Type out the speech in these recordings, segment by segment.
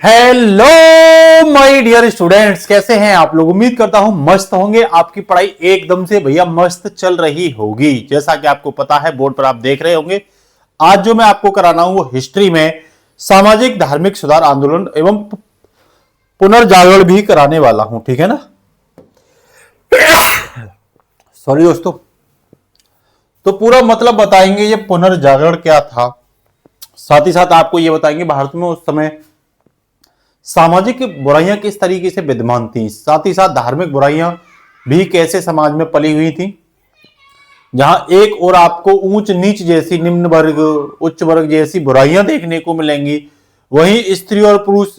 Hello my dear students, कैसे हैं आप लोग। उम्मीद करता हूं मस्त होंगे। आपकी पढ़ाई एकदम से भैया मस्त चल रही होगी। जैसा कि आपको पता है, बोर्ड पर आप देख रहे होंगे। आज जो मैं आपको कराना हूं वो हिस्ट्री में सामाजिक धार्मिक सुधार आंदोलन एवं पुनर्जागरण भी कराने वाला हूं, ठीक है ना। सॉरी दोस्तों। तो पूरा मतलब बताएंगे ये पुनर्जागरण क्या था, साथ ही साथ आपको ये बताएंगे भारत में उस समय सामाजिक बुराइयां किस तरीके से विद्यमान थी, साथ ही साथ धार्मिक बुराइयां भी कैसे समाज में पली हुई थी। जहां एक और आपको ऊंच नीच जैसी, निम्न वर्ग उच्च वर्ग जैसी बुराइयां देखने को मिलेंगी, वहीं स्त्री और पुरुष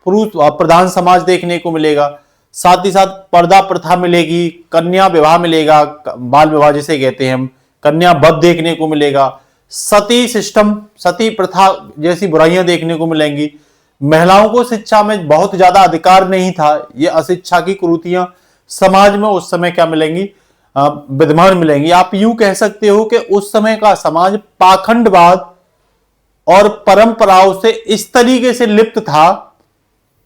पुरुष प्रधान समाज देखने को मिलेगा। साथ ही साथ पर्दा प्रथा मिलेगी, कन्या विवाह मिलेगा, बाल विवाह जिसे कहते हैं हम, कन्या वध देखने को मिलेगा, सती सिस्टम, सती प्रथा जैसी बुराइयां देखने को मिलेंगी। महिलाओं को शिक्षा में बहुत ज्यादा अधिकार नहीं था। ये अशिक्षा की कुरीतियां समाज में उस समय क्या मिलेंगी, विद्यमान मिलेंगी। आप यूं कह सकते हो कि उस समय का समाज पाखंडवाद और परंपराओं से इस तरीके से लिप्त था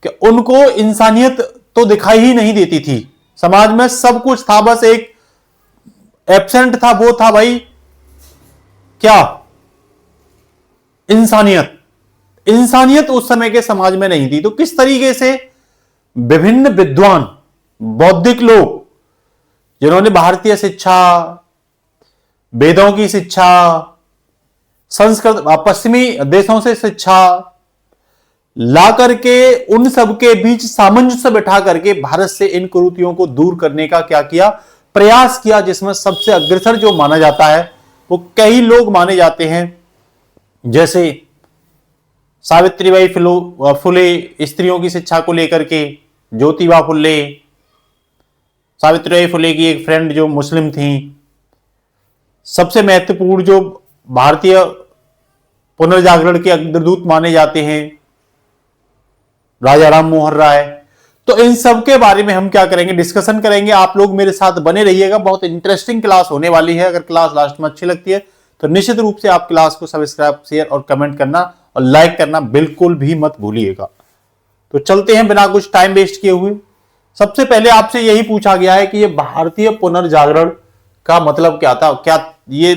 कि उनको इंसानियत तो दिखाई ही नहीं देती थी। समाज में सब कुछ था, बस एक एब्सेंट था, वो था भाई क्या, इंसानियत। इंसानियत उस समय के समाज में नहीं थी। तो किस तरीके से विभिन्न विद्वान बौद्धिक लोग, जिन्होंने भारतीय शिक्षा, वेदों की शिक्षा, संस्कृत पश्चिमी देशों से शिक्षा ला करके उन सबके बीच सामंजस्य बैठा करके भारत से इन कुरीतियों को दूर करने का क्या किया, प्रयास किया। जिसमें सबसे अग्रसर जो माना जाता है वो कई लोग माने जाते हैं, जैसे सावित्रीबाई फुले स्त्रियों की शिक्षा को लेकर के, ज्योतिबा फुले, सावित्रीबाई फुले की एक फ्रेंड जो मुस्लिम थी। सबसे महत्वपूर्ण जो भारतीय पुनर्जागरण के अग्रदूत माने जाते हैं राजा राम मोहन राय। तो इन सब के बारे में हम क्या करेंगे, डिस्कशन करेंगे। आप लोग मेरे साथ बने रहिएगा, बहुत इंटरेस्टिंग क्लास होने वाली है। अगर क्लास लास्ट में अच्छी लगती है तो निश्चित रूप से आप क्लास को सब्सक्राइब, शेयर और कमेंट करना और लाइक करना बिल्कुल भी मत भूलिएगा। तो चलते हैं बिना कुछ टाइम वेस्ट किए हुए। सबसे पहले आपसे यही पूछा गया है कि ये भारतीय पुनर्जागरण का मतलब क्या था। क्या ये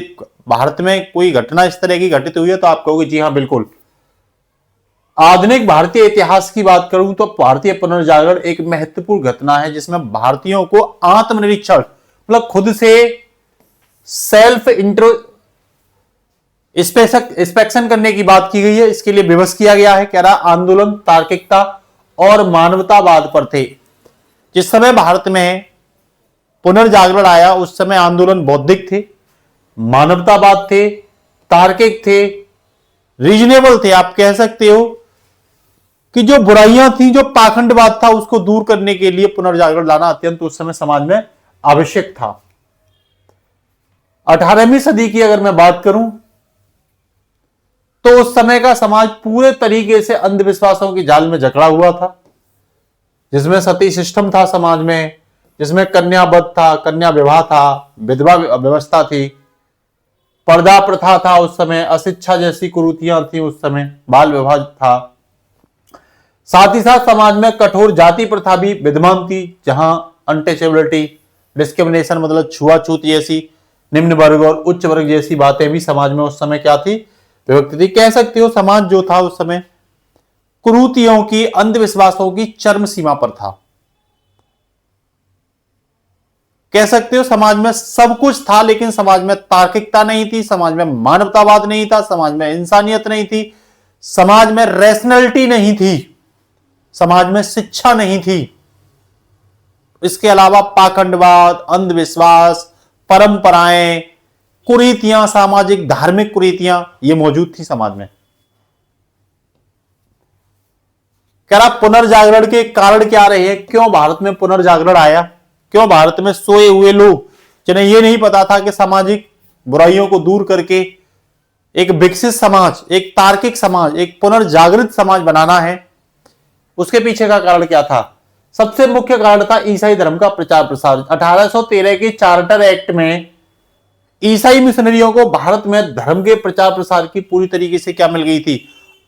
भारत में कोई घटना इस तरह की घटित हुई है? तो आप कहोगे जी हाँ बिल्कुल। आधुनिक भारतीय इतिहास की बात करूं तो भारतीय पुनर्जागरण एक महत्वपूर्ण घटना है, जिसमें भारतीयों को आत्मनिरीक्षण मतलब खुद से सेल्फ इंस्पेक्शन करने की बात की गई है। इसके लिए विवश किया गया है। कह रहा आंदोलन तार्किकता और मानवतावाद पर थे। जिस समय भारत में पुनर्जागरण आया उस समय आंदोलन बौद्धिक थे, मानवतावाद थे, तार्किक थे, रीजनेबल थे। आप कह सकते हो कि जो बुराइयां थी, जो पाखंडवाद था, उसको दूर करने के लिए पुनर्जागरण लाना अत्यंत उस समय समाज में आवश्यक था। 18वीं सदी की अगर मैं बात करूं तो उस समय का समाज पूरे तरीके से अंधविश्वासों की जाल में जकड़ा हुआ था, जिसमें सती सिस्टम था समाज में, जिसमें कन्या वध था, कन्या विवाह था, विधवा व्यवस्था थी, पर्दा प्रथा था उस समय, अशिक्षा जैसी कुरीतियां थी उस समय, बाल विवाह था। साथ ही साथ समाज में कठोर जाति प्रथा भी विद्यमान थी, जहां अनटचेबिलिटी, डिस्क्रिमिनेशन मतलब छुआछूत जैसी, निम्न वर्ग और उच्च वर्ग जैसी बातें भी समाज में उस समय क्या थी, विभक्त थी। कह सकते हो समाज जो था उस समय कुरीतियों की, अंधविश्वासों की चरम सीमा पर था। कह सकते हो समाज में सब कुछ था, लेकिन समाज में तार्किकता नहीं थी, समाज में मानवतावाद नहीं था, समाज में इंसानियत नहीं थी, समाज में रैशनैलिटी नहीं थी, समाज में शिक्षा नहीं थी। इसके अलावा पाखंडवाद, अंधविश्वास, परंपराएं, कुरीतियां, सामाजिक धार्मिक कुरीतियां ये मौजूद थी समाज में। कह रहा पुनर्जागरण के कारण क्या रहे हैं, क्यों भारत में पुनर्जागरण आया, क्यों भारत में सोए हुए लोग जिन्हें यह नहीं पता था कि सामाजिक बुराइयों को दूर करके एक विकसित समाज, एक तार्किक समाज, एक पुनर्जागृत समाज बनाना है, उसके पीछे का कारण क्या था। सबसे मुख्य कारण था ईसाई धर्म का प्रचार प्रसार। 1813 के चार्टर एक्ट में ईसाई मिशनरियों को भारत में धर्म के प्रचार प्रसार की पूरी तरीके से क्या मिल गई थी,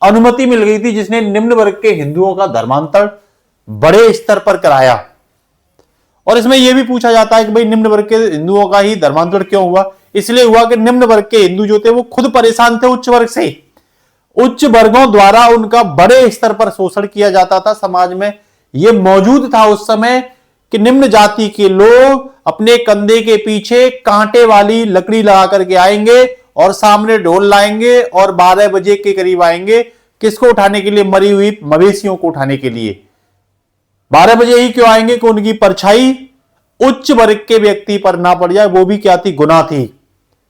अनुमति मिल गई थी, जिसने निम्न वर्ग के हिंदुओं का धर्मांतर बड़े स्तर पर कराया। और इसमें यह भी पूछा जाता है कि भाई निम्न वर्ग के हिंदुओं का ही धर्मांतर क्यों हुआ? इसलिए हुआ कि निम्न वर्ग के हिंदू जो थे वो खुद परेशान थे उच्च वर्ग से। उच्च वर्गों द्वारा उनका बड़े स्तर पर शोषण किया जाता था समाज में। यह मौजूद था उस समय कि निम्न जाति के लोग अपने कंधे के पीछे कांटे वाली लकड़ी लगा करके आएंगे और सामने ढोल लाएंगे और 12 बजे के करीब आएंगे। किसको उठाने के लिए? मरी हुई मवेशियों को उठाने के लिए। 12 बजे ही क्यों आएंगे? कि उनकी परछाई उच्च वर्ग के व्यक्ति पर ना पड़ जाए। वो भी क्या थी? गुनाह थी।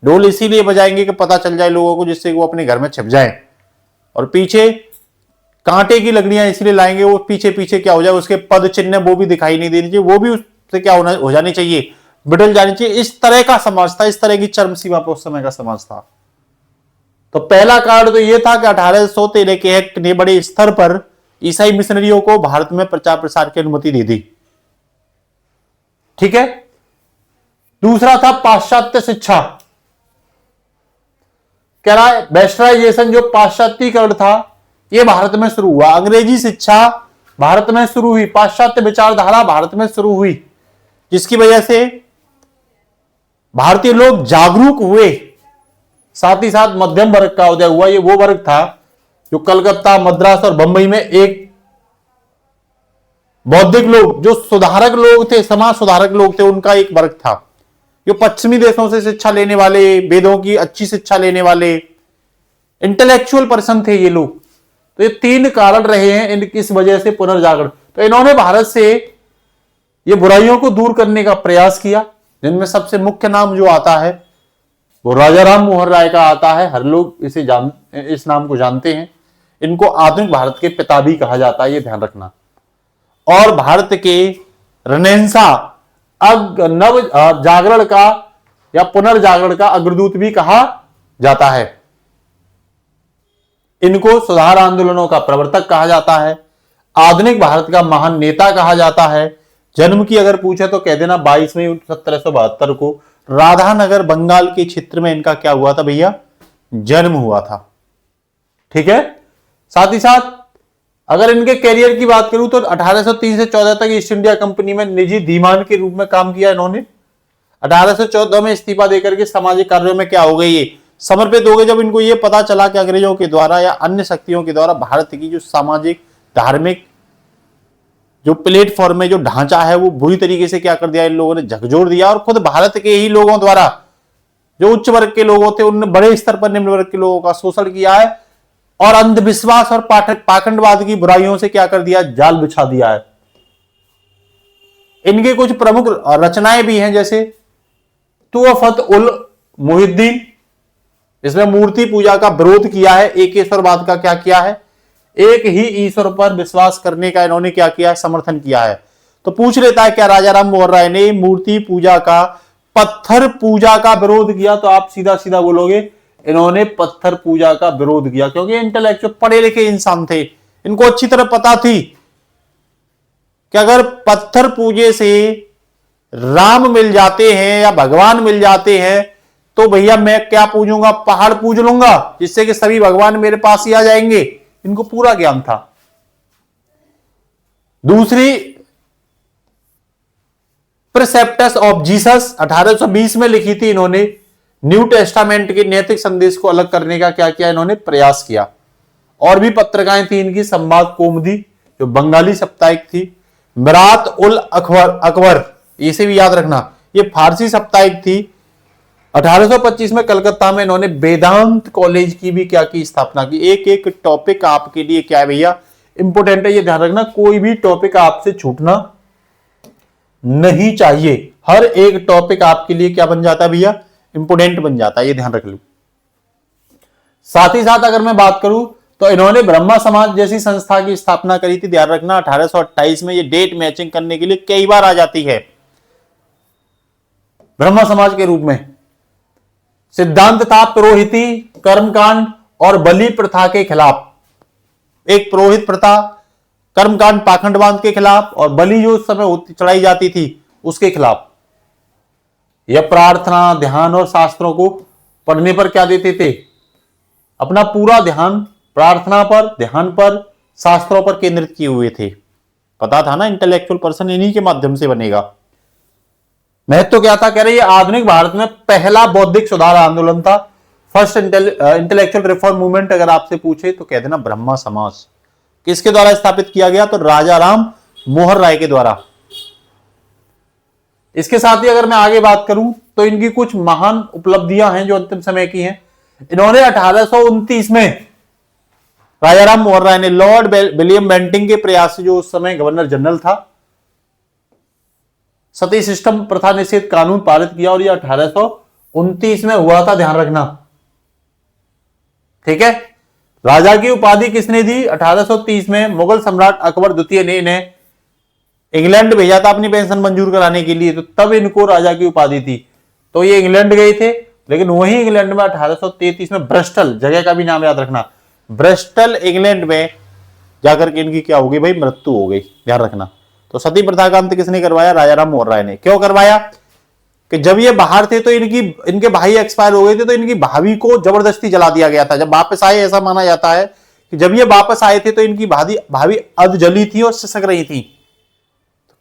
ढोल इसीलिए बजाएंगे कि पता चल जाए लोगों को, जिससे वो अपने घर में छिप जाएं। और पीछे कांटे की लकड़ियां इसलिए लाएंगे, वो पीछे पीछे क्या हो जाए, उसके पद चिन्ह वो भी दिखाई नहीं देनी चाहिए, वो भी उससे क्या हो जानी चाहिए, बिटल जानी चाहिए। इस तरह का समाज था, इस तरह की चरम सीमा पर उस समय का समाज था। तो पहला कारण तो यह था कि 1813 के एक्ट ने बड़े स्तर पर ईसाई मिशनरियों को भारत में प्रचार प्रसार की अनुमति दे दी। ठीक है। दूसरा था पाश्चात्य शिक्षा। कह रहा है वेस्टर्नाइजेशन, जो पाश्चात्यकरण था, यह भारत में शुरू हुआ। अंग्रेजी शिक्षा भारत में शुरू हुई, पाश्चात्य विचारधारा भारत में शुरू हुई, जिसकी वजह से भारतीय लोग जागरूक हुए। साथ ही साथ मध्यम वर्ग का उदय हुआ। ये वो वर्ग था जो कलकत्ता, मद्रास और बंबई में एक बौद्धिक लोग, जो सुधारक लोग थे, समाज सुधारक लोग थे, उनका एक वर्ग था। जो पश्चिमी देशों से शिक्षा लेने वाले, वेदों की अच्छी शिक्षा लेने वाले इंटेलेक्चुअल पर्सन थे ये लोग। तो ये तीन कारण रहे हैं इस वजह से पुनर्जागरण। तो इन्होंने भारत से ये बुराइयों को दूर करने का प्रयास किया, जिनमें सबसे मुख्य नाम जो आता है वो राजा राम मोहन राय का आता है। हर लोग इस नाम को जानते हैं। इनको आधुनिक भारत के पिता भी कहा जाता है, ये ध्यान रखना। और भारत के रेनेसां नव जागरण का या पुनर्जागरण का अग्रदूत भी कहा जाता है। इनको सुधार आंदोलनों का प्रवर्तक कहा जाता है। आधुनिक भारत का महान नेता कहा जाता है। जन्म की अगर पूछे तो कह देना 22 मई 1772 को राधानगर बंगाल के क्षेत्र में इनका क्या हुआ था भैया? जन्म हुआ था। ठीक है। साथ ही साथ अगर इनके कैरियर की बात करूं तो 1803 से 14 तक ईस्ट इंडिया कंपनी में निजी दीवान के रूप में काम किया इन्होंने। 1814 में इस्तीफा देकर के सामाजिक कार्यों में क्या हो गए, ये समर्पित हो गए। जब इनको ये पता चला कि अंग्रेजों के द्वारा या अन्य शक्तियों के द्वारा भारत की जो सामाजिक धार्मिक जो प्लेटफॉर्म में जो ढांचा है वो बुरी तरीके से क्या कर दिया, इन लोगों ने झकझोर दिया। और खुद भारत के ही लोगों द्वारा, जो उच्च वर्ग के लोग थे, उन्होंने बड़े स्तर पर निम्न वर्ग के लोगों का शोषण किया है और अंधविश्वास और पाखंडवाद की बुराइयों से क्या कर दिया, जाल बिछा दिया है। इनके कुछ प्रमुख रचनाएं भी हैं, जैसे तुहफत उल मुहिद्दीन, इसमें मूर्ति पूजा का विरोध किया है, एक ईश्वरवाद का क्या किया है, एक ही ईश्वर पर विश्वास करने का इन्होंने क्या किया है, समर्थन किया है। तो पूछ लेता है क्या राजा राम मोहन राय ने मूर्ति पूजा का, पत्थर पूजा का विरोध किया? तो आप सीधा सीधा बोलोगे इन्होंने पत्थर पूजा का विरोध किया, क्योंकि इंटेलेक्चुअल पढ़े लिखे इंसान थे। इनको अच्छी तरह पता थी कि अगर पत्थर पूजे से राम मिल जाते हैं या भगवान मिल जाते हैं तो भैया मैं क्या पूजूंगा, पहाड़ पूज लूंगा, जिससे कि सभी भगवान मेरे पास ही आ जाएंगे। इनको पूरा ज्ञान था। दूसरी प्रिसेप्टस ऑफ जीसस 1820 में लिखी थी इन्होंने। न्यू टेस्टामेंट के नैतिक संदेश को अलग करने का क्या किया इन्होंने, प्रयास किया। और भी पत्रिकाएं थी इनकी, संवाद कौमुदी जो बंगाली साप्ताहिक थी, मिरात उल अकबर, इसे भी याद रखना, ये फारसी साप्ताहिक थी। 1825 में कलकत्ता में इन्होंने वेदांत कॉलेज की भी क्या की, स्थापना की। एक एक टॉपिक आपके लिए क्या है भैया, इंपोर्टेंट है, ये ध्यान रखना। कोई भी टॉपिक आपसे छूटना नहीं चाहिए। हर एक टॉपिक आपके लिए क्या बन जाता है भैया, इंपोर्टेंट बन जाता है, ये ध्यान रख लो। साथ ही साथ अगर मैं बात करूं तो इन्होंने ब्रह्मा समाज जैसी संस्था की स्थापना करी थी। ध्यान रखना 1828 में, ये डेट मैचिंग करने के लिए कई बार आ जाती है। ब्रह्मा समाज के रूप में सिद्धांत था पुरोहिती, कर्मकांड और बलि प्रथा के खिलाफ। एक पुरोहित प्रथा, कर्मकांड पाखंडवाद के खिलाफ और बलि जो उस समय चढ़ाई जाती थी उसके खिलाफ। यह प्रार्थना, ध्यान और शास्त्रों को पढ़ने पर क्या देते थे, अपना पूरा ध्यान प्रार्थना पर, ध्यान पर, शास्त्रों पर केंद्रित किए हुए थे। पता था ना, इंटेलेक्चुअल पर्सन इन्हीं के माध्यम से बनेगा। महत्व क्या था? कह रहे ये आधुनिक भारत में पहला बौद्धिक सुधार आंदोलन था। फर्स्ट इंटेलेक्चुअल रिफॉर्म मूवमेंट अगर आपसे पूछे तो कह देना ब्रह्मा समाज। किसके द्वारा स्थापित किया गया? तो राजा राम मोहन राय के द्वारा। इसके साथ ही अगर मैं आगे बात करूं तो इनकी कुछ महान उपलब्धियां हैं जो अंतिम समय की हैं। इन्होंने 1829 में राजाराम मोहन राय ने लॉर्ड विलियम बेंटिंग के प्रयास से, जो उस समय गवर्नर जनरल था, सती सिस्टम प्रथा निषेध कानून पारित किया और यह 1829 में हुआ था, ध्यान रखना। ठीक है। राजा की उपाधि किसने दी? 1830 में मुगल सम्राट अकबर द्वितीय ने इन्हें इंग्लैंड भेजा था अपनी पेंशन मंजूर कराने के लिए, तो तब इनको राजा की उपाधि थी। तो ये इंग्लैंड गए थे, लेकिन वही इंग्लैंड में 1833 में ब्रिस्टल, जगह का भी नाम याद रखना, ब्रिस्टल इंग्लैंड में जाकर के इनकी क्या हो गई भाई? मृत्यु हो गई, ध्यान रखना। तो सती प्रथा का अंत किसने करवाया? राजाराम मोहन राय ने। क्यों करवाया? कि जब ये बाहर थे तो इनके भाई एक्सपायर हो गए थे, तो इनकी भाभी को जबरदस्ती जला दिया गया था। जब वापस आए, ऐसा माना जाता है कि जब ये वापस आए थे तो इनकी भाभी अध जली थी और सिसक रही थी।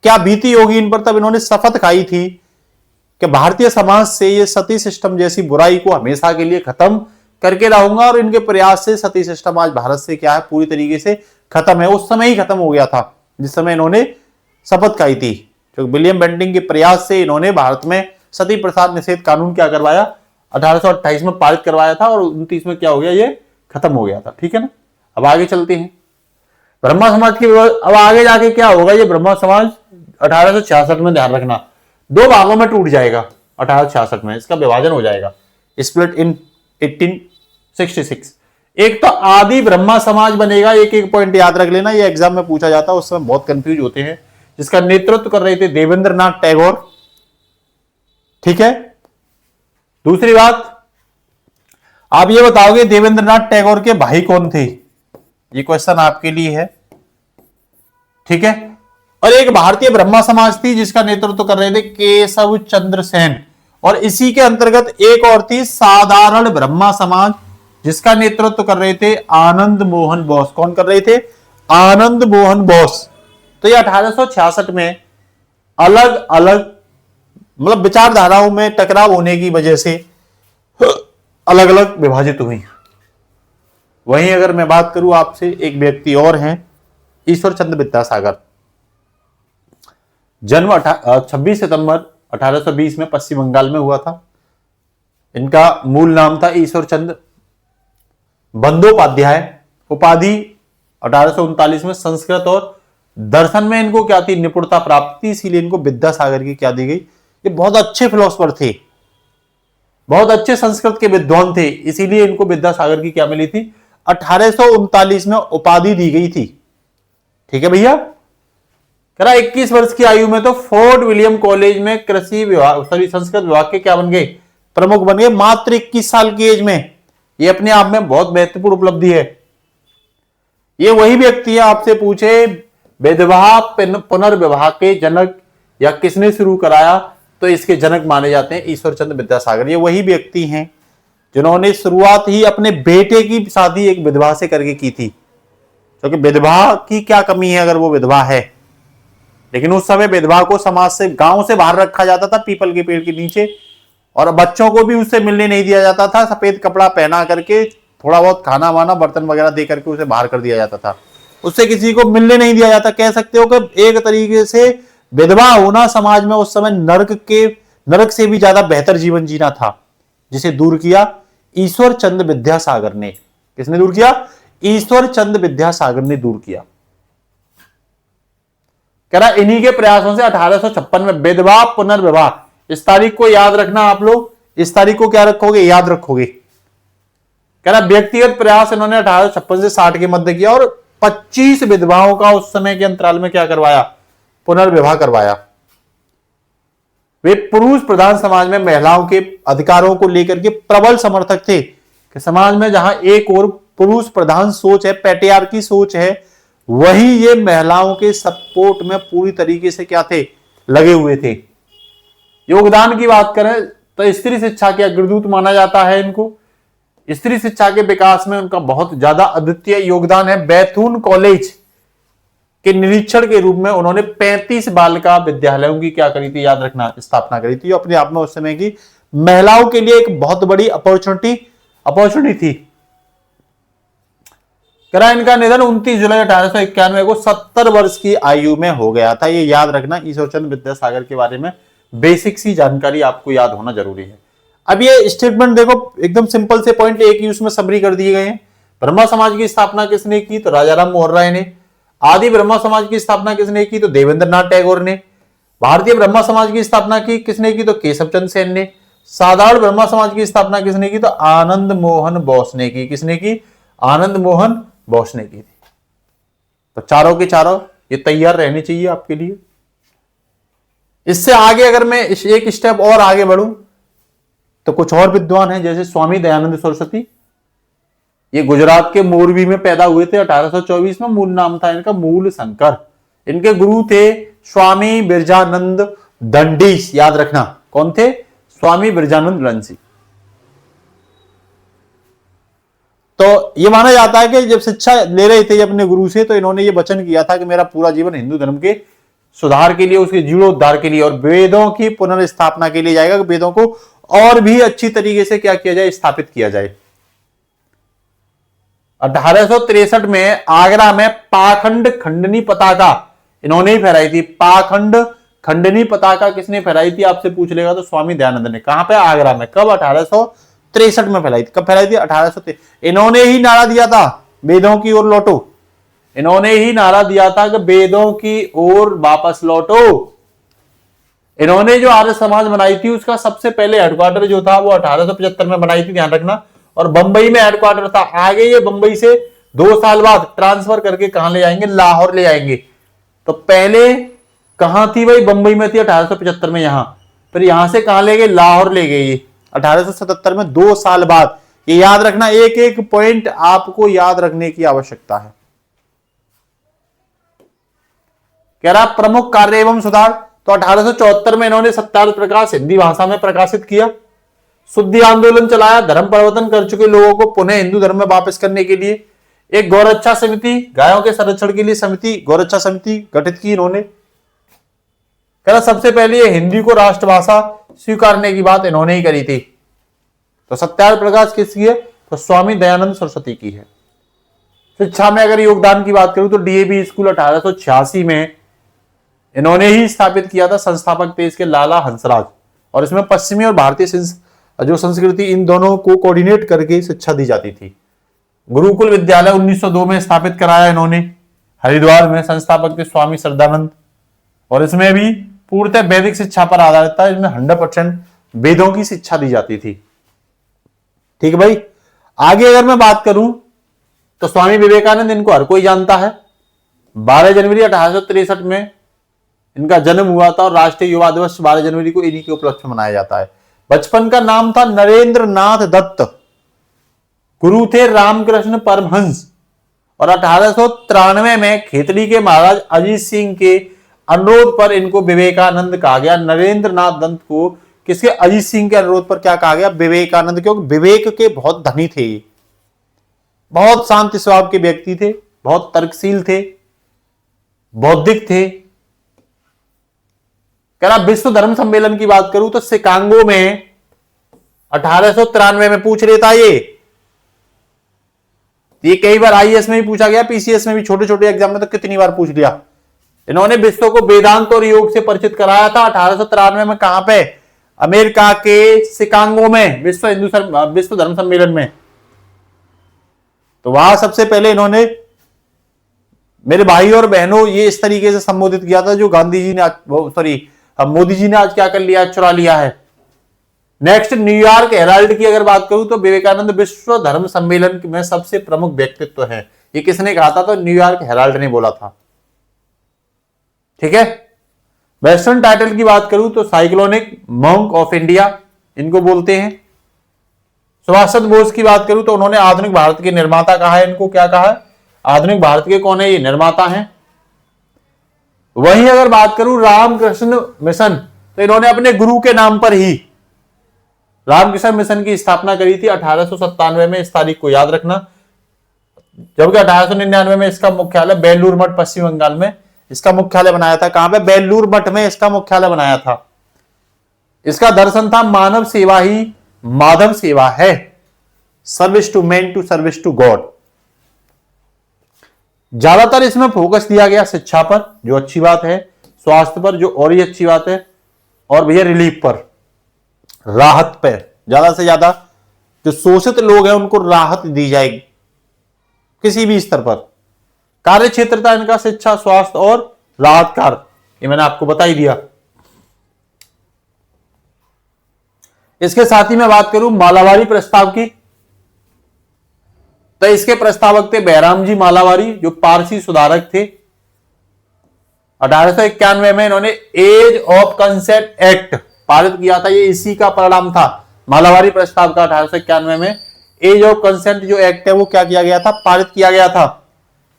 क्या बीती होगी इन पर? तब इन्होंने शपथ खाई थी कि भारतीय समाज से ये सती सिस्टम जैसी बुराई को हमेशा के लिए खत्म करके रहूंगा, और इनके प्रयास से सती सिस्टम आज भारत से क्या है? पूरी तरीके से खत्म है। उस समय ही खत्म हो गया था जिस समय इन्होंने शपथ खाई थी। जो विलियम बेंटिंग के प्रयास से इन्होंने भारत में सती प्रथा निषेध कानून क्या करवाया? 1828 में पारित करवाया था, और 29 में क्या हो गया? ये खत्म हो गया था। ठीक है ना। अब आगे चलते हैं। ब्रह्मा समाज की अब आगे जाके क्या होगा? ये ब्रह्मा समाज 1866 में, ध्यान रखना, दो भागों में टूट जाएगा। 1866 में इसका विभाजन हो जाएगा, स्प्लिट इन 1866। एक तो आदि ब्रह्मा समाज बनेगा। एक एक पॉइंट याद रख लेना, ये एग्जाम में पूछा जाता है, उस समय बहुत कंफ्यूज होते हैं। जिसका नेतृत्व कर रहे थे देवेंद्रनाथ टैगोर। ठीक है। दूसरी बात, आप ये बताओगे देवेंद्रनाथ टैगोर के भाई कौन थे? ये क्वेश्चन आपके लिए है। ठीक है। और एक भारतीय ब्रह्मा समाज थी जिसका नेतृत्व कर रहे थे केशव चंद्र सेन, और इसी के अंतर्गत एक और थी साधारण ब्रह्मा समाज जिसका नेतृत्व कर रहे थे आनंद मोहन बोस। कौन कर रहे थे? आनंद मोहन बोस। तो ये 1866 में अलग अलग मतलब विचारधाराओं में टकराव होने की वजह से अलग अलग विभाजित हुई। वहीं अगर मैं बात करूं आपसे, एक व्यक्ति और हैं, ईश्वर चंद्र विद्यासागर। जन्म 26 सितंबर 1820 में पश्चिम बंगाल में हुआ था। इनका मूल नाम था ईश्वर चंद्र बंदोपाध्याय। उपाधि 1839 में संस्कृत और दर्शन में इनको क्या थी? निपुणता प्राप्त थी, इसीलिए इनको विद्यासागर की क्या दी गई? ये बहुत अच्छे फिलोसफर थे, बहुत अच्छे संस्कृत के विद्वान थे, इसीलिए इनको विद्यासागर की क्या मिली थी? 1839 में उपाधि दी गई थी। ठीक है भैया। कह रहा 21 वर्ष की आयु में तो फोर्ट विलियम कॉलेज में कृषि विभाग संस्कृत विभाग के क्या बन गए? प्रमुख बन गए, मात्र 21 साल की एज में। ये अपने आप में बहुत महत्वपूर्ण उपलब्धि है। ये वही व्यक्ति है, आपसे पूछे विधवा पुनर्विवाह के जनक या किसने शुरू कराया, तो इसके जनक माने जाते हैं ईश्वर चंद्र विद्यासागर। ये वही व्यक्ति हैं जिन्होंने शुरुआत ही अपने बेटे की शादी एक विधवा से करके की थी, क्योंकि विधवा की क्या कमी है अगर वो विधवा है। लेकिन उस समय विधवा को समाज से, गांव से बाहर रखा जाता था पीपल के पेड़ के नीचे, और बच्चों को भी उससे मिलने नहीं दिया जाता था। सफेद कपड़ा पहना करके, थोड़ा बहुत खाना वाना बर्तन वगैरह दे करके उसे बाहर कर दिया जाता था। उससे किसी को मिलने नहीं दिया जाता। कह सकते हो कि एक तरीके से विधवा होना समाज में उस समय नरक से भी ज्यादा बेहतर जीवन जीना था, जिसे दूर किया ईश्वर चंद्र विद्यासागर ने। किसने दूर किया? ईश्वर चंद्र विद्यासागर ने दूर किया। कह रहा इन्हीं के प्रयासों से 1856 में विधवा पुनर्विवाह, इस तारीख को याद रखना आप लोग। इस तारीख को क्या रखोगे? याद रखोगे। कह रहा व्यक्तिगत प्रयास इन्होंने 1856 से 60 के मध्य किया, और 25 विधवाओं का उस समय के अंतराल में क्या करवाया? पुनर्विवाह करवाया। वे पुरुष प्रधान समाज में महिलाओं के अधिकारों को लेकर के प्रबल समर्थक थे कि समाज में जहां एक और पुरुष प्रधान सोच है, पैट्रियार्की सोच है, वही ये महिलाओं के सपोर्ट में पूरी तरीके से क्या थे? लगे हुए थे। योगदान की बात करें तो स्त्री शिक्षा के अग्रदूत माना जाता है इनको। स्त्री शिक्षा के विकास में उनका बहुत ज्यादा अद्वितीय योगदान है। बैथून कॉलेज के निरीक्षण के रूप में उन्होंने 35 बालिका विद्यालयों की क्या करी थी, याद रखना, स्थापना करी थी, जो अपने आप में उस समय की महिलाओं के लिए एक बहुत बड़ी अपॉर्चुनिटी थी। करा इनका निधन 29 जुलाई 1891 को 70 वर्ष की आयु में हो गया था। ये याद रखना, ईश्वरचंद्र विद्यासागर के बारे में बेसिक सी जानकारी आपको याद होना जरूरी है। अब ये स्टेटमेंट देखो, एकदम सिंपल से पॉइंट एक ही उसमें समरी कर दिए गए हैं। ब्रह्मा समाज की स्थापना किसने की, तो राजाराम मोहन राय ने। आदि ब्रह्मा समाज की स्थापना किसने की, तो देवेंद्र नाथ टैगोर ने। भारतीय ब्रह्मा समाज की स्थापना की किसने की, तो केशव चंद्र सेन ने। साधारण ब्रह्मा समाज की स्थापना किसने की, तो आनंद मोहन बोस ने की। किसने की, आनंद मोहन बोस ने की थी। तो चारों के चारों ये तैयार रहने चाहिए आपके लिए। इससे आगे अगर मैं एक स्टेप और आगे बढ़ूं तो कुछ और विद्वान हैं, जैसे स्वामी दयानंद सरस्वती। ये गुजरात के मोरबी में पैदा हुए थे 1824 में। मूल नाम था इनका मूल शंकर। इनके गुरु थे स्वामी बिरजानंद दंडीस, याद रखना कौन थे, स्वामी बिरजानंद दंडीस। तो ये माना जाता है कि जब शिक्षा ले रहे थे अपने गुरु से, तो इन्होंने ये वचन किया था कि मेरा पूरा जीवन हिंदू धर्म के सुधार के लिए, उसके जीर्णोद्धार के लिए और वेदों की पुनर्स्थापना के लिए जाएगा। वेदों को और भी अच्छी तरीके से क्या किया जाए, स्थापित किया जाए। 1863 में आगरा में पाखंड खंडनी पताका इन्होंने ही फहराई थी। पाखंड खंडनी पताका किसने फहराई थी, आपसे पूछ लेगा तो स्वामी दयानंद ने। कहां पे, आगरा में। कब, 1863 में फैलाई थी। कब फैलाई थी, 1863। इन्होंने ही नारा दिया था वेदों की ओर लौटो। इन्होंने ही नारा दिया था कि वेदों की ओर वापस लौटो। इन्होंने जो आर्य समाज बनाई थी उसका सबसे पहले हेडक्वार्टर जो था वो 1875 में बनाई थी, ध्यान रखना। और बंबई में हेडक्वार्टर था। आगे ये बंबई से 2 साल बाद ट्रांसफर करके कहां ले आएंगे, लाहौर ले आएंगे। तो पहले कहां थी भाई, बंबई में थी 1875 में यहां, फिर यहां से कहां ले गए, लाहौर ले गए 1877 में, 2 साल बाद। ये याद रखना, एक एक पॉइंट आपको याद रखने की आवश्यकता है। कह रहा प्रमुख कार्य एवं सुधार, तो 1874 में इन्होंने सत्याग्रह प्रकाश हिंदी भाषा में प्रकाशित किया। शुद्धि आंदोलन चलाया, धर्म परिवर्तन कर चुके लोगों को पुनः हिंदू धर्म में वापस करने के लिए। एक गौरक्षा समिति, गायों के संरक्षण के लिए समिति, गौरक्षा समिति गठित की इन्होंने। कह रहा सबसे पहले ये हिंदी को राष्ट्रभाषा स्वीकारने की बात इन्होंने ही करी थी। तो सत्याग्रह प्रकाश किसकी है, तो स्वामी दयानंद सरस्वती की है। शिक्षा में अगर योगदान की बात करूं तो डीएवी स्कूल 1886 में इन्होंने ही स्थापित किया था। संस्थापक थे इसके लाला हंसराज। और इसमें पश्चिमी और भारतीय जो संस्कृति, इन दोनों को कोऑर्डिनेट करके शिक्षा दी जाती थी। गुरुकुल विद्यालय 1902 में स्थापित कराया इन्होंने हरिद्वार में। संस्थापक थे स्वामी श्रद्धानंद। और इसमें भी पूर्णतः वैदिक शिक्षा पर आधारित था। इसमें 100% वेदों की शिक्षा दी जाती थी। ठीक है भाई। आगे अगर मैं बात करूं तो स्वामी विवेकानंद, इनको हर कोई जानता है। 12 जनवरी 1863 में इनका जन्म हुआ था और राष्ट्रीय युवा दिवस 12 जनवरी को इन्हीं के उपलक्ष्य में मनाया जाता है। बचपन का नाम था नरेंद्र नाथ दत्त। गुरु थे रामकृष्ण परमहंस। और 1893 में खेतड़ी के महाराज अजीत सिंह के अनुरोध पर इनको विवेकानंद कहा गया। नरेंद्र नाथ दत्त को किसके, अजीत सिंह के अनुरोध पर क्या कहा गया, विवेकानंद। क्योंकि विवेक के बहुत धनी थे, बहुत शांति स्वभाव के व्यक्ति थे, बहुत तर्कशील थे, बौद्धिक थे। कह रहा विश्व धर्म सम्मेलन की बात करूं तो शिकागो में 1893 में पूछ लेता ये कई बार आईएएस में भी पूछा गया, पीसीएस में भी, छोटे छोटे एग्जाम में तो कितनी बार पूछ लिया। इन्होंने विश्व को वेदांत और योग से परिचित कराया था 1893 में। कहां पे, अमेरिका के शिकागो में, विश्व धर्म सम्मेलन में। तो वहां सबसे पहले इन्होंने मेरे भाई और बहनों ये इस तरीके से संबोधित किया था जो गांधी जी ने मोदी जी ने आज क्या कर लिया, चुरा लिया है। नेक्स्ट, न्यूयॉर्क हेराल्ड की अगर बात करूं तो विवेकानंद विश्व धर्म सम्मेलन में सबसे प्रमुख व्यक्तित्व है। ये किसने कहा था, तो न्यूयॉर्क हेराल्ड ने बोला था। ठीक है। वेस्टर्न टाइटल की बात करूं तो साइक्लोनिक मॉन्क ऑफ इंडिया इनको बोलते हैं। सुभाष चंद्र बोस की बात करूं तो उन्होंने आधुनिक भारत के निर्माता कहा है। इनको क्या कहा है, आधुनिक भारत के कौन है, ये निर्माता हैं। वहीं अगर बात करूं रामकृष्ण मिशन, तो इन्होंने अपने गुरु के नाम पर ही रामकृष्ण मिशन की स्थापना करी थी 1897 में, इस तारीख को याद रखना। जबकि 1899 में इसका मुख्यालय बेलूर मठ पश्चिम बंगाल में इसका मुख्यालय बनाया था। कहां पे? बेलूर मठ में इसका मुख्यालय बनाया था। इसका दर्शन था मानव सेवा ही माधव सेवा है, service to man to service to God. ज्यादातर इसमें फोकस दिया गया शिक्षा पर, जो अच्छी बात है, स्वास्थ्य पर, जो और ही अच्छी बात है, और भैया रिलीफ पर, राहत पर। ज्यादा से ज्यादा जो शोषित लोग हैं उनको राहत दी जाएगी किसी भी स्तर पर। कार्य क्षेत्र था इनका शिक्षा, स्वास्थ्य और राहत कार्य, ये मैंने आपको बता ही दिया। इसके साथ ही मैं बात करूं मालावारी प्रस्ताव की, तो इसके प्रस्तावक थे बैराम जी मालावारी, जो पारसी सुधारक थे। 1891 में इन्होंने एज ऑफ कंसेंट एक्ट पारित किया था, ये इसी का परिणाम था मालावारी प्रस्ताव का। 1891 में एज ऑफ कंसेंट जो एक्ट है वो क्या किया गया था? पारित किया गया था।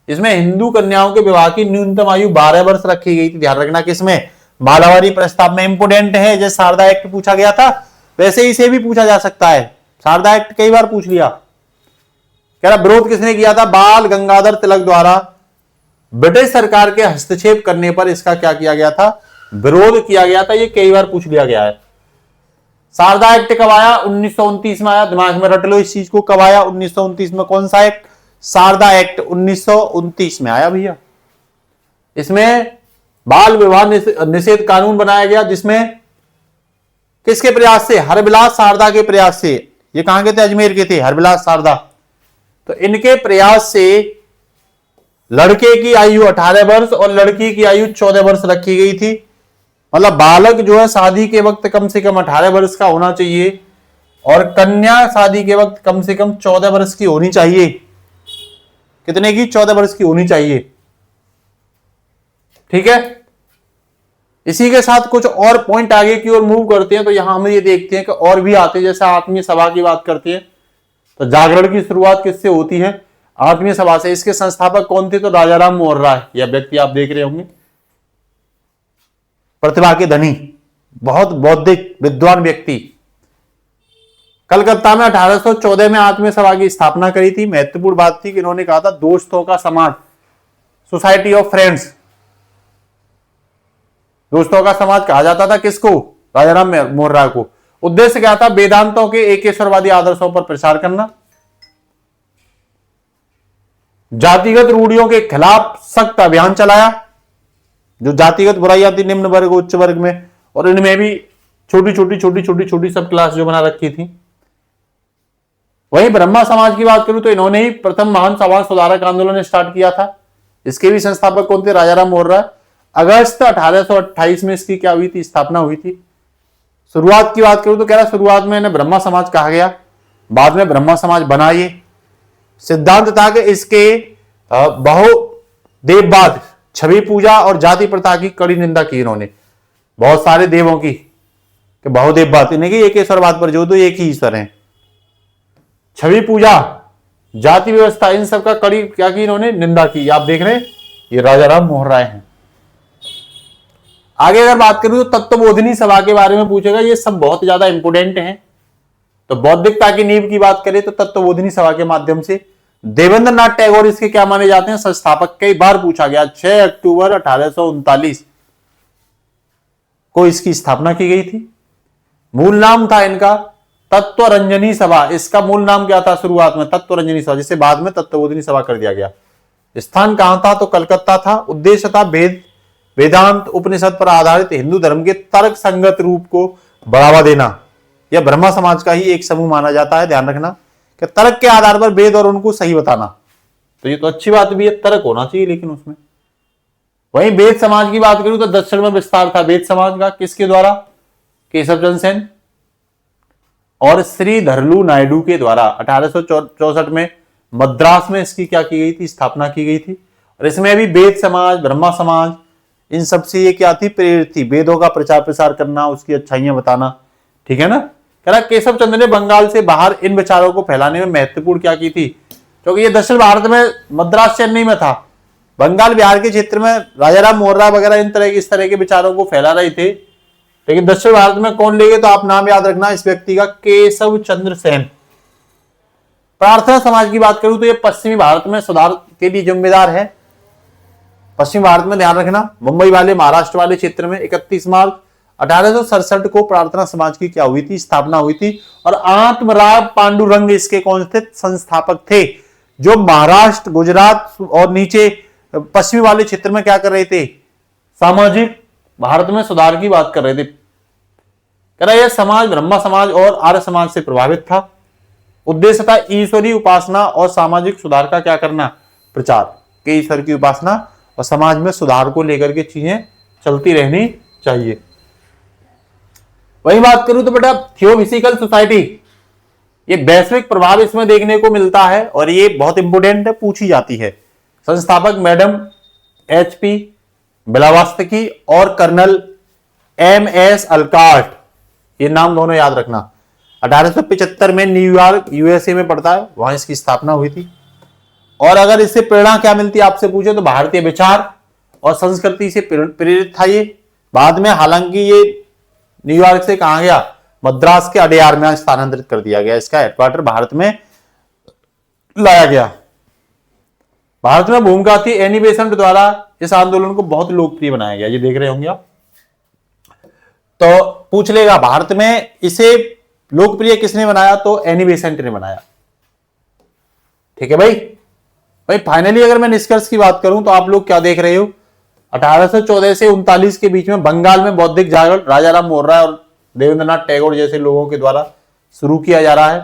इसमें हिंदू कन्याओं के विवाह की न्यूनतम आयु 12 वर्ष रखी गई थी। ध्यान रखना किसमें? मालावारी प्रस्ताव में। इंपोर्टेंट है, जैसे शारदा एक्ट पूछा गया था वैसे इसे भी पूछा जा सकता है। शारदा एक्ट कई बार पूछ लिया। कह रहा विरोध किसने किया था? बाल गंगाधर तिलक द्वारा ब्रिटिश सरकार के हस्तक्षेप करने पर इसका क्या किया गया था? विरोध किया गया था। ये कई बार पूछ लिया गया है। शारदा एक्ट कब आया? 1929 में आया। दिमाग में रट लो इस चीज को, कब आया? 1929 में। कौन सा एक्ट? शारदा एक्ट 1929 में आया भैया। इसमें बाल विवाह निषेध कानून बनाया गया, जिसमें किसके प्रयास से? हरबिलास शारदा के प्रयास से। ये कहां के थे? अजमेर के थे हरबिलास शारदा। तो इनके प्रयास से लड़के की आयु 18 वर्ष और लड़की की आयु 14 वर्ष रखी गई थी। मतलब बालक जो है शादी के वक्त कम से कम 18 वर्ष का होना चाहिए और कन्या शादी के वक्त कम से कम 14 वर्ष की होनी चाहिए। कितने की? 14 वर्ष की होनी चाहिए। ठीक है। इसी के साथ कुछ और पॉइंट आगे की ओर मूव करते हैं, तो यहां हम ये देखते हैं कि और भी आते हैं। जैसे आत्मीय सभा की बात करते हैं, तो जागरण की शुरुआत किससे होती है? आत्मीय सभा से। इसके संस्थापक कौन थे? तो राजाराम मोहन राय। यह व्यक्ति आप देख रहे होंगे, प्रतिभा के धनी, बहुत बौद्धिक विद्वान व्यक्ति। कलकत्ता में 1814 में आत्मीय सभा की स्थापना करी थी। महत्वपूर्ण बात थी कि इन्होंने कहा था दोस्तों का समाज, सोसाइटी ऑफ फ्रेंड्स। दोस्तों का समाज कहा जाता था किसको? राजाराम मोहन राय को। उद्देश्य क्या था? वेदांतों के एकेश्वरवादी आदर्शों पर प्रचार करना, जातिगत रूढ़ियों के खिलाफ सख्त अभियान चलाया। जो जातिगत बुराइयां थी निम्न वर्ग उच्च वर्ग में, और इनमें भी छोटी छोटी सब क्लास जो बना रखी थी। वहीं ब्रह्मा समाज की बात करूं तो इन्होंने ही प्रथम महान समाज सुधारक आंदोलन स्टार्ट किया था। इसके भी संस्थापक कौन थे? राजाराम मोहन राय। अगस्त 1828 में इसकी क्या हुई थी? स्थापना हुई थी। शुरुआत की बात करूं तो कह रहा शुरुआत में इन्हें ब्रह्मा समाज कहा गया, बाद में ब्रह्मा समाज बना। ये सिद्धांत था कि इसके बहुदेववाद, छवि पूजा और जाति प्रथा की कड़ी निंदा की इन्होंने, बहुत सारे देवों की, कि बहुदेववाद नहीं कि एक ईश्वरवाद पर जो दो एक ही ईश्वर हैं। छवि पूजा, जाति व्यवस्था, इन सब का कड़ी क्या की इन्होंने? निंदा की। आप देख रहे हैं ये राजाराम मोहन राय हैं। आगे अगर बात करूं तो तत्वबोधिनी सभा के बारे में पूछेगा। ये सब बहुत ज्यादा इंपोर्टेंट हैं। तो बौद्धिकता की नींव की बात करें तो तत्वबोधिनी सभा के माध्यम से देवेंद्र नाथ टैगोर इसके क्या माने जाते हैं? संस्थापक। कई बार पूछा गया। 6 अक्टूबर 1839 को इसकी स्थापना की गई थी। मूल नाम था इनका तत्वरंजनी सभा। इसका मूल नाम क्या था शुरुआत में? तत्वरंजनी सभा, जिसे बाद में तत्वबोधिनी सभा कर दिया गया। स्थान कहां था? तो कलकत्ता था। उद्देश्य था वेदांत उपनिषद पर आधारित हिंदू धर्म के तर्क संगत रूप को बढ़ावा देना। यह ब्रह्मा समाज का ही एक समूह माना जाता है। ध्यान रखना कि तर्क के आधार पर वेद और उनको सही बताना। तो ये तो अच्छी बात भी है, तर्क होना चाहिए लेकिन उसमें। वहीं वेद समाज की बात करूं तो दक्षिण में विस्तार था वेद समाज का। किसके द्वारा? केशव चंद्र सेन और श्री धरलू नायडू के द्वारा 1864 में मद्रास में इसकी क्या की गई थी? स्थापना की गई थी। और इसमें भी वेद समाज, ब्रह्मा समाज, इन सबसे ये क्या थी? प्रेरित थी। वेदों का प्रचार प्रसार करना, उसकी अच्छाइयां बताना। ठीक है ना। कह रहा केशव चंद्र ने बंगाल से बाहर इन विचारों को फैलाने में महत्वपूर्ण क्या की थी? क्योंकि ये दक्षिण भारत में मद्रास चेन्नई में था, बंगाल बिहार के क्षेत्र में राजाराम मोहन राय वगैरह इस तरह के विचारों को फैला रहे थे। लेकिन दक्षिण भारत में कौन ले गए, तो आप नाम याद रखना इस व्यक्ति का, केशव चंद्र सेन। प्रार्थना समाज की बात करूं तो ये पश्चिमी भारत में सुधार के लिए जिम्मेदार है। पश्चिमी भारत में ध्यान रखना, मुंबई वाले महाराष्ट्र वाले क्षेत्र में 31 मार्च 1867 को प्रार्थना समाज की क्या हुई थी, स्थापना हुई थी। और आत्मराव पांडुरंग इसके कौन थे, संस्थापक थे, जो महाराष्ट्र, गुजरात और नीचे पश्चिमी वाले क्षेत्र में क्या कर रहे थे, सामाजिक भारत में सुधार की बात कर रहे थे। कह रहा यह समाज ब्रह्मा समाज और आर्य समाज से प्रभावित था। उद्देश्य था ईश्वरीय उपासना और सामाजिक सुधार का क्या करना, प्रचार, कि ईश्वर की उपासना और समाज में सुधार को लेकर के चीजें चलती रहनी चाहिए। वही बात करूं तो बेटा थियोफिजिकल सोसाइटी, ये वैश्विक प्रभाव इसमें देखने को मिलता है और ये बहुत इंपोर्टेंट है, पूछी जाती है। संस्थापक मैडम HP ब्लावात्स्की और कर्नल MS अल्कार्ट, ये नाम दोनों याद रखना। 1875 में न्यूयॉर्क USA में पड़ता है, वहां इसकी स्थापना हुई थी। और अगर इससे प्रेरणा क्या मिलती है आपसे पूछे तो भारतीय विचार और संस्कृति से प्रेरित था ये। बाद में हालांकि ये न्यूयॉर्क से कहा गया, मद्रास के अडेयार में स्थानांतरित कर दिया गया, इसका हेडक्वार्टर भारत में लाया गया। भारत में भूमिका थी एनी बेसेंट द्वारा इस आंदोलन को बहुत लोकप्रिय बनाया गया, ये देख रहे होंगे आप। तो पूछ लेगा भारत में इसे लोकप्रिय किसने बनाया, तो एनी बेसेंट ने बनाया। ठीक है भाई। फाइनली अगर मैं निष्कर्ष की बात करूं तो आप लोग क्या देख रहे हो, 1814 से 39 के बीच में बंगाल में बौद्धिक जागरण राजा राम मोहन राय और देवेंद्रनाथ टैगोर जैसे लोगों के द्वारा शुरू किया जा रहा है।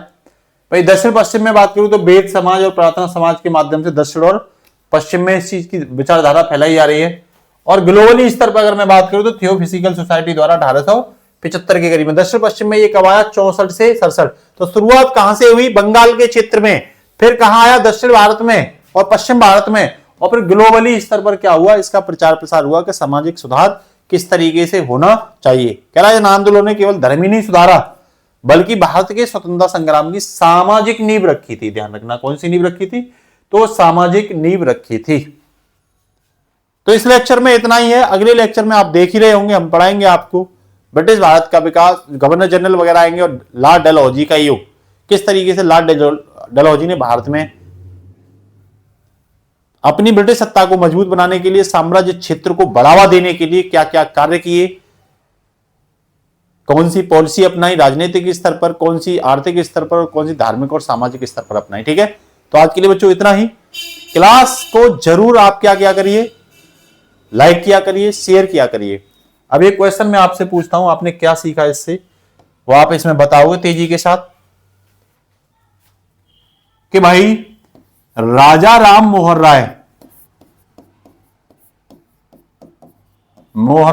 भाई दक्षिण पश्चिम में बात करूं तो वेद समाज और प्रार्थना समाज के माध्यम से दक्षिण और पश्चिम में इस चीज की विचारधारा फैलाई जा रही है। और ग्लोबली स्तर पर अगर मैं बात करूं तो थियोफिजिकल सोसाइटी द्वारा 1875 के करीब में। दक्षिण पश्चिम में ये कब आया, 64 से 67। तो शुरुआत कहां से हुई, बंगाल के क्षेत्र में, फिर कहां आया, दक्षिण भारत में और पश्चिम भारत में, और फिर ग्लोबली स्तर पर क्या हुआ, इसका प्रचार प्रसार हुआ कि सामाजिक सुधार किस तरीके से होना चाहिए। कह रहा है आंदोलन ने केवल धर्म ही नहीं सुधारा बल्कि भारत के स्वतंत्रता संग्राम की सामाजिक नींव रखी थी। ध्यान रखना कौन सी नींव रखी थी, तो सामाजिक नींव रखी थी। तो इस लेक्चर में इतना ही है। अगले लेक्चर में आप देख ही रहे होंगे, हम पढ़ाएंगे आपको ब्रिटिश भारत का विकास, गवर्नर जनरल वगैरह आएंगे, और लॉर्ड डलहौजी का युग, किस तरीके से लॉर्ड डलहौजी ने भारत में अपनी ब्रिटिश सत्ता को मजबूत बनाने के लिए, साम्राज्य क्षेत्र को बढ़ावा देने के लिए क्या क्या कार्य किए, कौन सी पॉलिसी अपनाई राजनीतिक स्तर पर, कौन सी आर्थिक स्तर पर, कौन सी धार्मिक और सामाजिक स्तर पर अपनाई। ठीक है, तो आज के लिए बच्चों इतना ही। क्लास को जरूर आप क्या क्या करिए, लाइक किया करिए, शेयर किया करिए। अब एक क्वेश्चन मैं आपसे पूछता हूं, आपने क्या सीखा इससे, वो आप इसमें बताओगे तेजी के साथ कि भाई राजा राम मोहन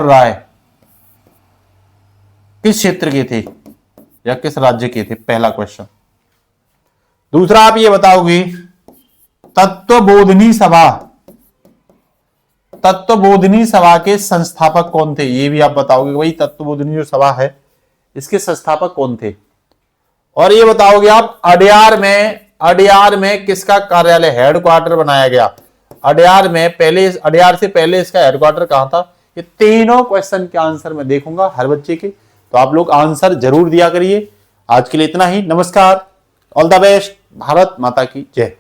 राय किस क्षेत्र के थे या किस राज्य के थे, पहला क्वेश्चन। दूसरा आप ये बताओगे तत्वबोधिनी सभा के संस्थापक कौन थे, ये भी आप बताओगे भाई तत्वबोधिनी जो सभा है इसके संस्थापक कौन थे। और ये बताओगे आप अडयार में किसका कार्यालय, हेडक्वार्टर बनाया गया। अडयार से पहले इसका हेडक्वार्टर कहां था। ये तीनों क्वेश्चन के आंसर मैं देखूंगा हर बच्चे के, तो आप लोग आंसर जरूर दिया करिए। आज के लिए इतना ही, नमस्कार, ऑल द बेस्ट, भारत माता की जय।